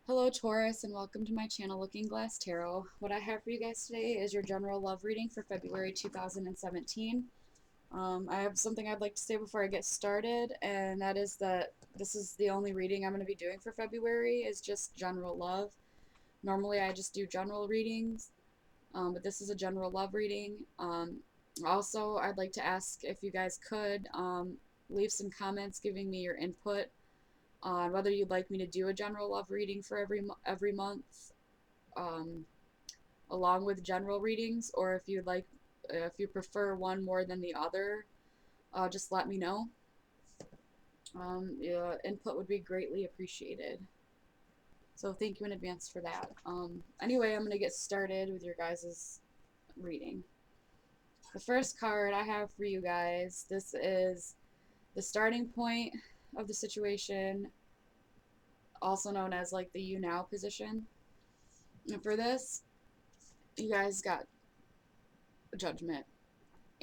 Hello, Taurus, and welcome to my channel, Looking Glass Tarot. What I have for you guys today is your general love reading for February 2017. I have something I'd like to say before I get started, and that is that this is the only reading I'm going to be doing for February, is just general love. Normally, I just do general readings, but this is a general love reading. Also, I'd like to ask if you guys could leave some comments giving me your input on whether you'd like me to do a general love reading for every month, um, along with general readings, or if you prefer one more than the other, just let me know. Yeah, input would be greatly appreciated. So thank you in advance for that. Anyway, I'm gonna get started with your guys' reading. The first card I have for you guys. This is the starting point of the situation, also known as like the you now position. And for this, you guys got judgment.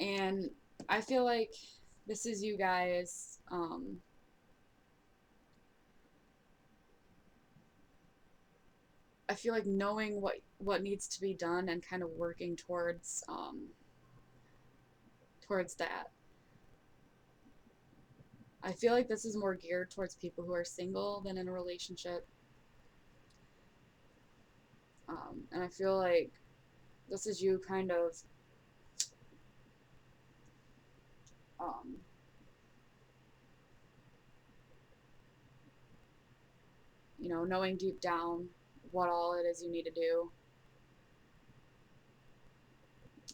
And I feel like this is you guys, I feel like knowing what needs to be done and kind of working towards that. I feel like this is more geared towards people who are single than in a relationship. And I feel like this is you kind of um, knowing deep down what all it is you need to do.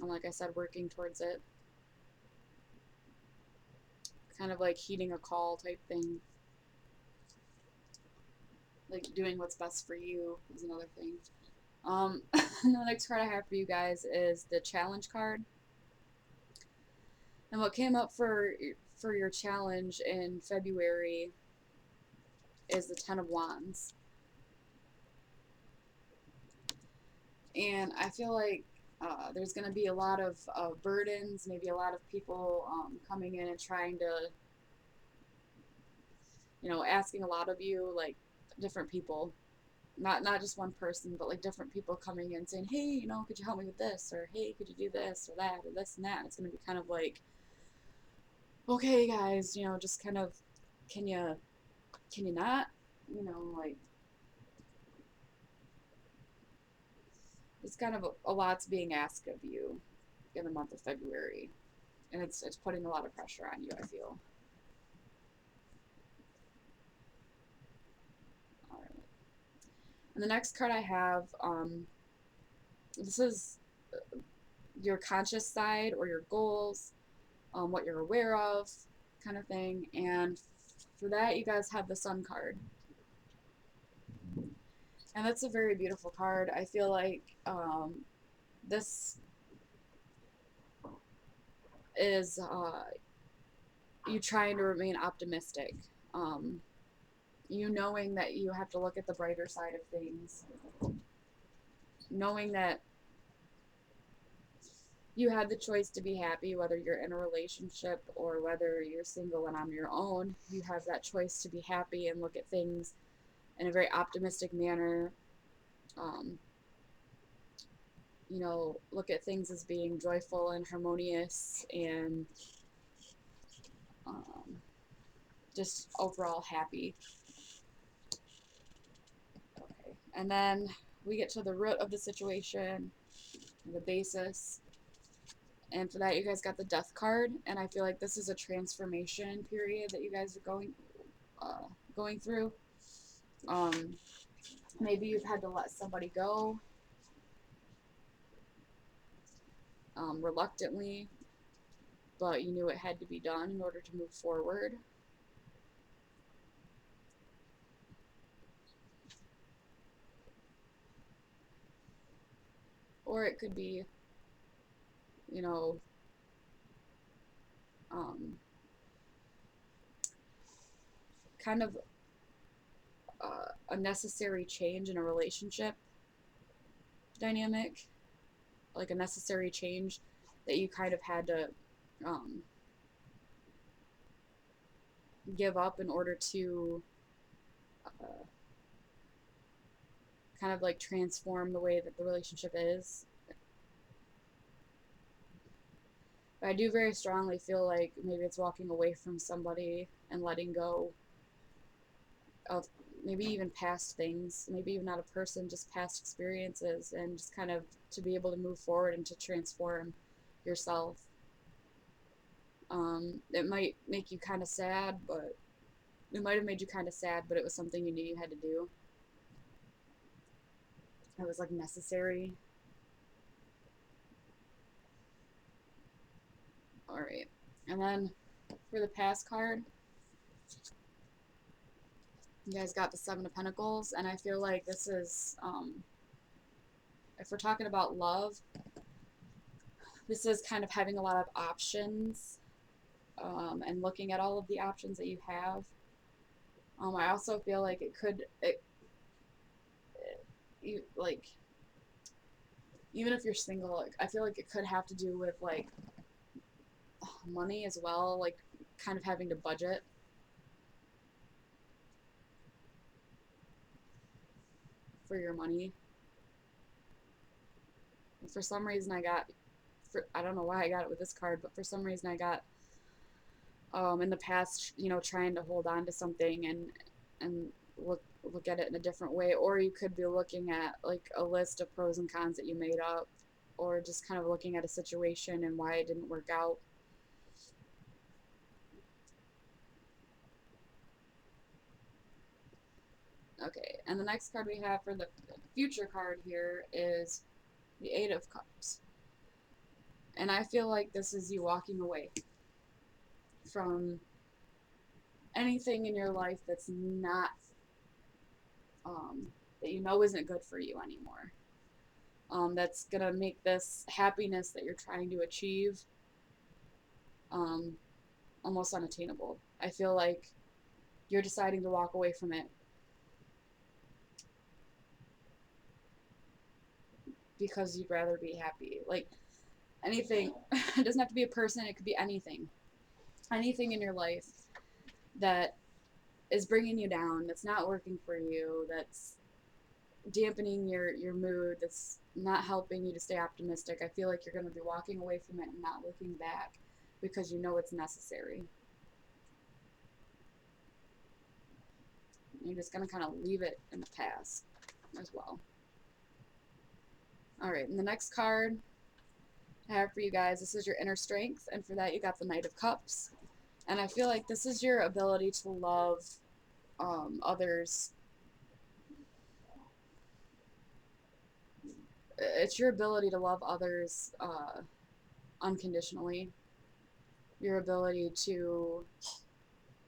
And like I said, working towards it. Kind of like heeding a call type thing. Like doing what's best for you is another thing. The next card I have for you guys is the challenge card. And what came up for your challenge in February is the Ten of Wands. And I feel like there's going to be a lot of burdens, maybe a lot of people coming in and trying to, asking a lot of you, like different people, not just one person, but like different people coming in saying, hey, could you help me with this? Or hey, could you do this or that or this and that? And it's going to be kind of like, okay, guys, just kind of, can you not, like it's kind of a lot's being asked of you in the month of February, and it's putting a lot of pressure on you, I feel. All right. And the next card I have, this is your conscious side or your goals, what you're aware of, kind of thing. And for that, you guys have the Sun card, and that's a very beautiful card. I feel like this is you trying to remain optimistic. Um, you knowing that you have to look at the brighter side of things, knowing that you had the choice to be happy, whether you're in a relationship or whether you're single and on your own. You have that choice to be happy and look at things in a very optimistic manner. Um, look at things as being joyful and harmonious and um, just overall happy. Okay. And then we get to the root of the situation, the basis. And for that, you guys got the death card. And I feel like this is a transformation period that you guys are going through. Um, Maybe you've had to let somebody go reluctantly, but you knew it had to be done in order to move forward. Or it could be, you know, um, kind of a necessary change in a relationship dynamic, like a necessary change that you kind of had to um, give up in order to kind of like transform the way that the relationship is. But I do very strongly feel like maybe it's walking away from somebody and letting go of maybe even past things, maybe even not a person, just past experiences, and just kind of to be able to move forward and to transform yourself. It might make you kind of sad, but it might have made you kind of sad, but it was something you knew you had to do. It was like necessary. All right. And then for the past card, you guys got the Seven of Pentacles, and I feel like this is, if we're talking about love, this is kind of having a lot of options, and looking at all of the options that you have. I also feel like you like, even if you're single, like, I feel like it could have to do with like money as well, like kind of having to budget for your money. For some reason, I don't know why I got it with this card, but for some reason I got, in the past, trying to hold on to something and look at it in a different way, or you could be looking at like a list of pros and cons that you made up, or just kind of looking at a situation and why it didn't work out. Okay, and the next card we have for the future card here is the Eight of Cups. And I feel like this is you walking away from anything in your life that's not, that you know isn't good for you anymore. That's gonna make this happiness that you're trying to achieve, um, almost unattainable. I feel like you're deciding to walk away from it because you'd rather be happy. Like anything, it doesn't have to be a person, it could be anything. Anything in your life that is bringing you down, that's not working for you, that's dampening your mood, that's not helping you to stay optimistic. I feel like you're going to be walking away from it and not looking back because you know it's necessary. You're just going to kind of leave it in the past as well. All right, and the next card I have for you guys, this is your inner strength, and for that you got the Knight of Cups. And I feel like this is your ability to love, others. It's your ability to love others, unconditionally. Your ability to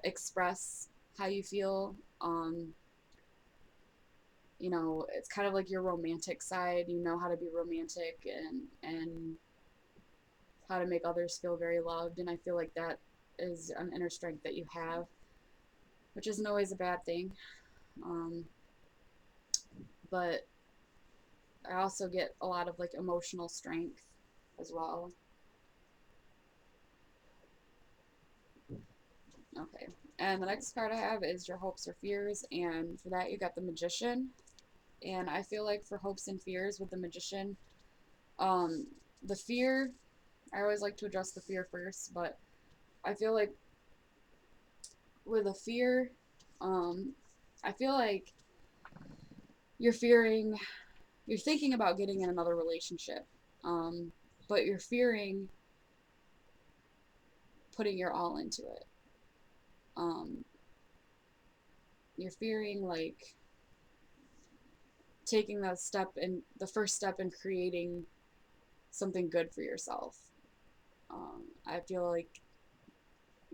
express how you feel. It's kind of like your romantic side. You know how to be romantic and how to make others feel very loved. And I feel like that is an inner strength that you have, which isn't always a bad thing. But I also get a lot of like emotional strength as well. Okay. And the next card I have is your hopes or fears, and for that you got the Magician. And I feel like for hopes and fears with the Magician, um, the fear, I always like to address the fear first, but I feel like with a fear, um, I feel like you're fearing, you're thinking about getting in another relationship, but you're fearing putting your all into it. Um, you're fearing like taking the first step in creating something good for yourself. I feel like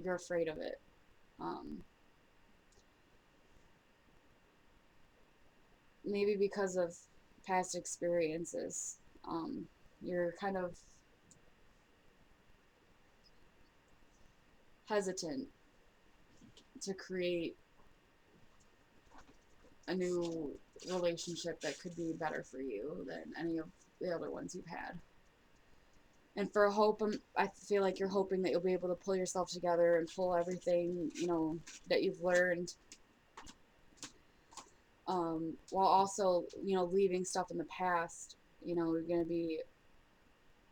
you're afraid of it. Um, Maybe because of past experiences. You're kind of hesitant to create a new relationship that could be better for you than any of the other ones you've had. And for hope, I feel like you're hoping that you'll be able to pull yourself together and pull everything, that you've learned while also, leaving stuff in the past. You're going to be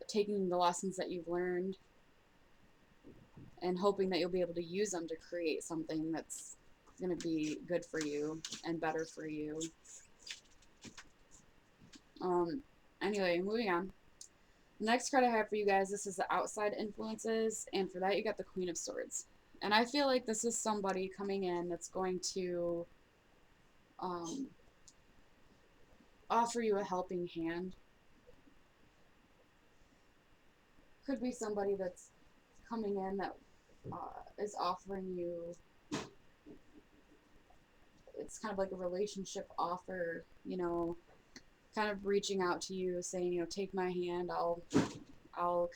taking the lessons that you've learned and hoping that you'll be able to use them to create something that's going to be good for you and better for you. Um, anyway, moving on. The next card I have for you guys, this is the outside influences, and for that you got the Queen of Swords. And I feel like this is somebody coming in that's going to um, offer you a helping hand. Could be somebody that's coming in that is offering you, it's kind of like a relationship offer, kind of reaching out to you saying, take my hand, I'll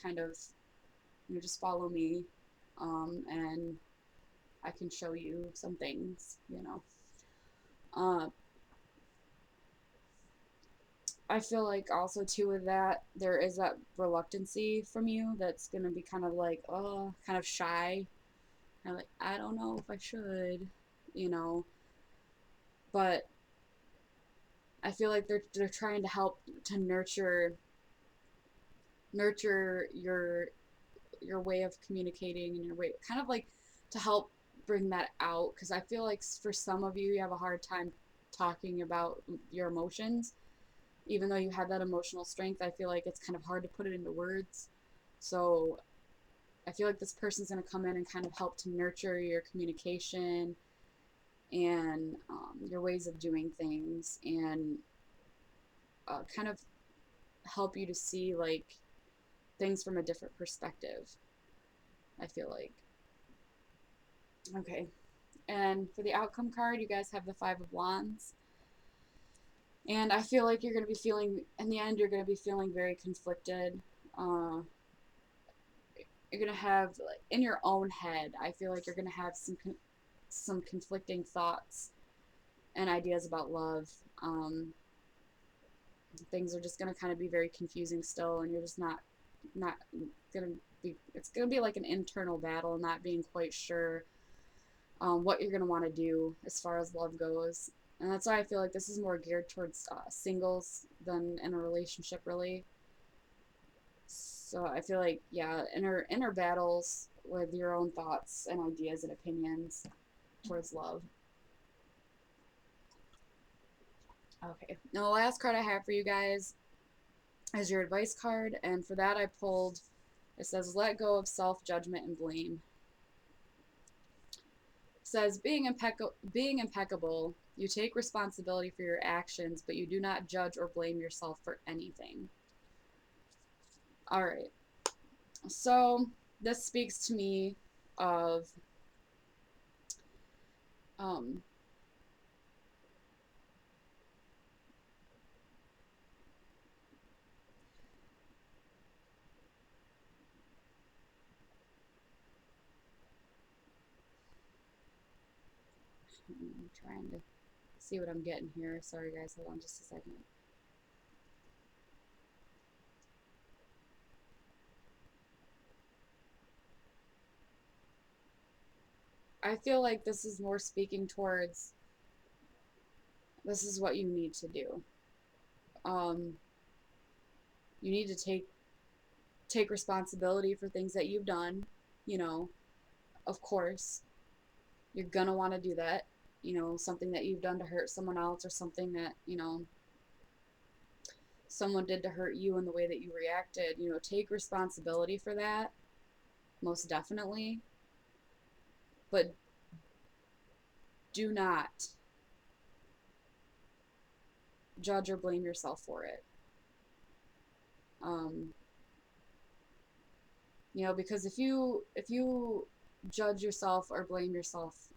kind of, just follow me, and I can show you some things. Uh, I feel like also too with that there is that reluctancy from you that's gonna be kind of like, oh, kind of shy, kind of like, I don't know if I should, you know. But I feel like they're trying to help to nurture your way of communicating and your way, kind of like to help bring that out, because I feel like for some of you, you have a hard time talking about your emotions. Even though you have that emotional strength, I feel like it's kind of hard to put it into words. So I feel like this person's going to come in and kind of help to nurture your communication and your ways of doing things, and kind of help you to see like things from a different perspective, I feel like. Okay. And for the outcome card, you guys have the Five of Wands. And I feel like you're going to be feeling, in the end, you're going to be feeling very conflicted. Uh, you're going to have, like, in your own head, I feel like you're going to have some conflicting thoughts and ideas about love. Things are just going to kind of be very confusing still, and you're just not going to be, it's going to be like an internal battle, not being quite sure what you're going to want to do as far as love goes. And that's why I feel like this is more geared towards singles than in a relationship, really. So I feel like, yeah, inner battles with your own thoughts and ideas and opinions towards love. Okay. Now the last card I have for you guys is your advice card, and for that I pulled, it says, let go of self-judgment and blame. It says, being impeccable, you take responsibility for your actions, but you do not judge or blame yourself for anything. All right. So this speaks to me of um, I'm trying to see what I'm getting here. Sorry guys, hold on just a second. I feel like this is more speaking towards, this is what you need to do. Um, you need to take responsibility for things that you've done. You know, of course, you're gonna want to do that. Something that you've done to hurt someone else, or something that someone did to hurt you, and the way that you reacted. Take responsibility for that, most definitely. But do not judge or blame yourself for it. Um, because if you judge yourself or blame yourself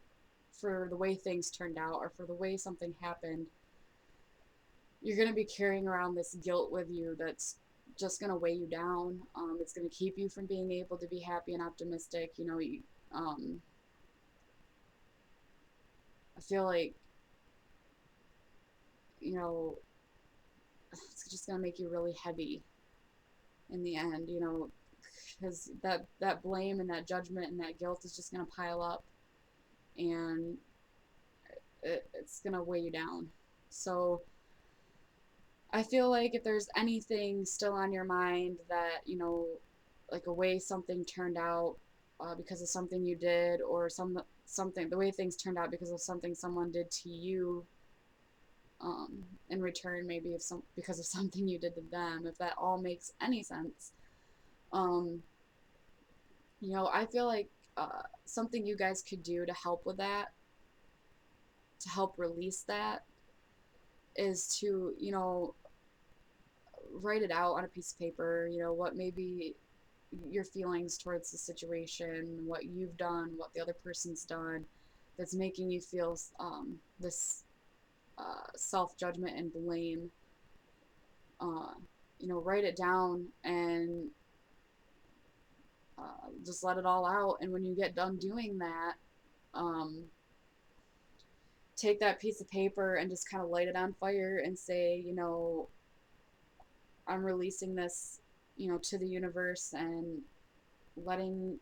for the way things turned out, or for the way something happened, you're going to be carrying around this guilt with you that's just going to weigh you down. It's going to keep you from being able to be happy and optimistic. I feel like, it's just going to make you really heavy in the end, because that blame and that judgment and that guilt is just going to pile up, and it's going to weigh you down. So I feel like if there's anything still on your mind that, like a way something turned out because of something you did, or something, the way things turned out because of something someone did to you, in return, maybe if some because of something you did to them, if that all makes any sense. Um, I feel like something you guys could do to help with that, to help release that, is to, write it out on a piece of paper, what maybe your feelings towards the situation, what you've done, what the other person's done that's making you feel this self judgment and blame. Uh, write it down and just let it all out. And when you get done doing that, um, take that piece of paper and just kind of light it on fire and say, I'm releasing this, to the universe, and letting,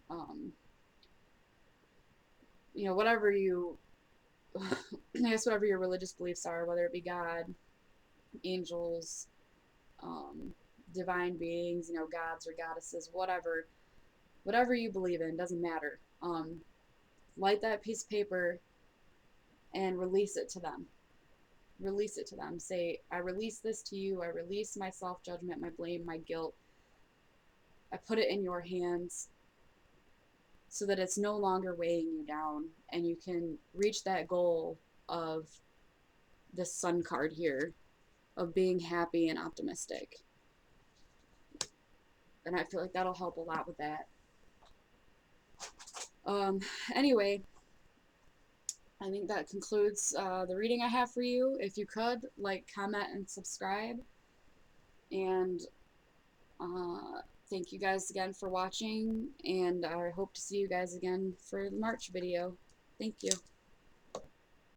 um, whatever you, I guess whatever your religious beliefs are, whether it be God, angels, um, divine beings, gods or goddesses, whatever you believe in, doesn't matter. Light that piece of paper and release it to them. Release it to them. Say, I release this to you. I release my self judgment, my blame, my guilt. I put it in your hands so that it's no longer weighing you down, and you can reach that goal of this sun card here, of being happy and optimistic. And I feel like that'll help a lot with that. Um, anyway, I think that concludes the reading I have for you. If you could, like, comment, and subscribe. And thank you guys again for watching. And I hope to see you guys again for the March video. Thank you.